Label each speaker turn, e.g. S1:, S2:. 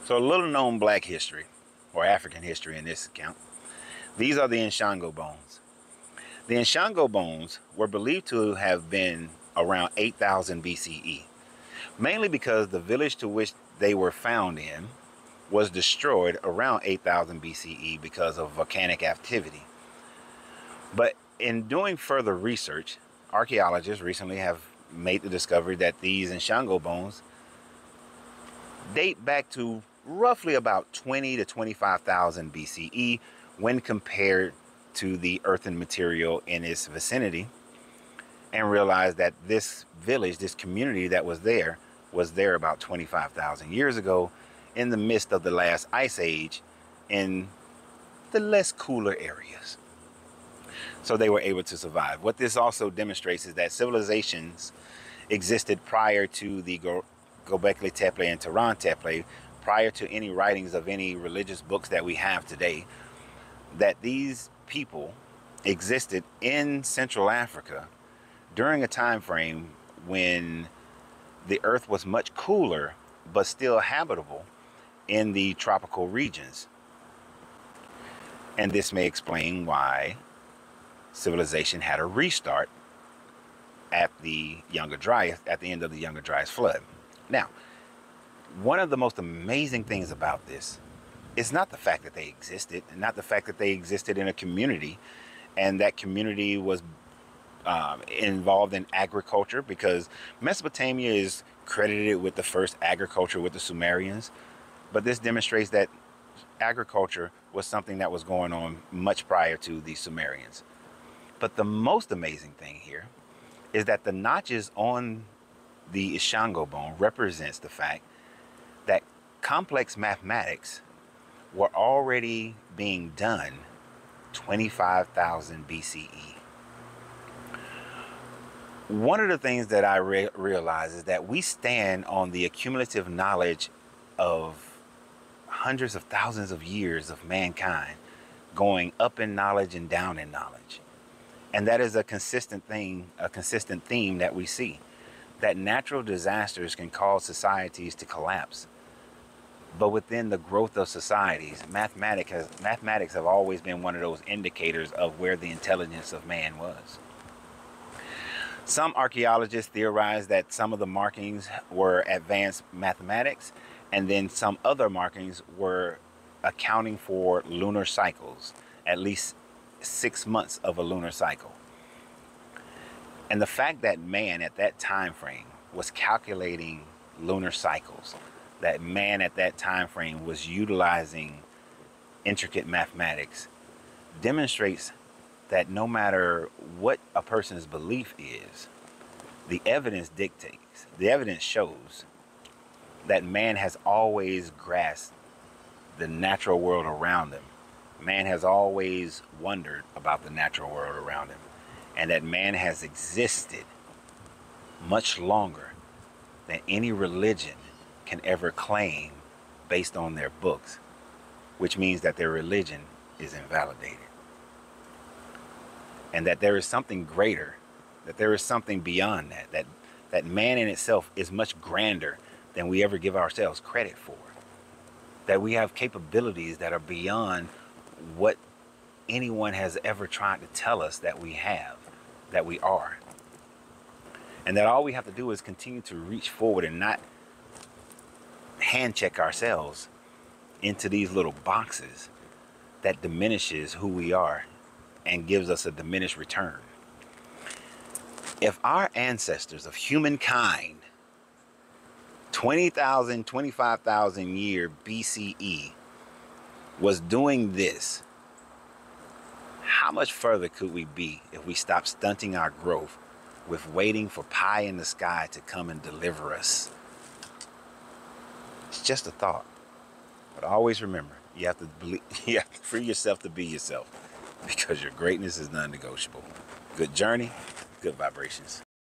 S1: So a little known black history, or African history in this account. These are the Ishango bones. The Ishango bones were believed to have been around 8,000 BCE, mainly because the village to which they were found in was destroyed around 8,000 BCE because of volcanic activity. But in doing further research, archaeologists recently have made the discovery that these Ishango bones date back to roughly about 20 to 25,000 BCE when compared to the earthen material in its vicinity, and realized that this village, this community that was there about 25,000 years ago in the midst of the last ice age in the less cooler areas. So they were able to survive. What this also demonstrates is that civilizations existed prior to the Göbekli Tepe and Turan Tepe, prior to any writings of any religious books that we have today, that these people existed in Central Africa during a time frame when the earth was much cooler but still habitable in the tropical regions. And this may explain why civilization had a restart at the end of the Younger Dryas flood. Now, one of the most amazing things about this is not the fact that they existed, and not the fact that they existed in a community, and that community was involved in agriculture, because Mesopotamia is credited with the first agriculture with the Sumerians, but this demonstrates that agriculture was something that was going on much prior to the Sumerians. But the most amazing thing here is that the notches on the Ishango bone represents the fact that complex mathematics were already being done 25,000 BCE. One of the things that I realize is that we stand on the accumulative knowledge of hundreds of thousands of years of mankind going up in knowledge and down in knowledge. And that is a consistent thing, a consistent theme that we see, that natural disasters can cause societies to collapse. But within the growth of societies, mathematics have always been one of those indicators of where the intelligence of man was. Some archaeologists theorize that some of the markings were advanced mathematics, and then some other markings were accounting for lunar cycles, at least 6 months of a lunar cycle. And the fact that man at that time frame was calculating lunar cycles, that man at that time frame was utilizing intricate mathematics, demonstrates that no matter what a person's belief is, the evidence dictates, the evidence shows that man has always grasped the natural world around him. Man has always wondered about the natural world around him, and that man has existed much longer than any religion can ever claim based on their books, which means that their religion is invalidated. And that there is something greater, that there is something beyond that man in itself is much grander than we ever give ourselves credit for. That we have capabilities that are beyond what anyone has ever tried to tell us that we have, that we are. And that all we have to do is continue to reach forward and not hand check ourselves into these little boxes that diminishes who we are and gives us a diminished return. If our ancestors of humankind 20,000, 25,000 year BCE was doing this, how much further could we be if we stopped stunting our growth with waiting for pie in the sky to come and deliver us? It's just a thought. But always remember, you have to free yourself to be yourself, because your greatness is non-negotiable. Good journey, good vibrations.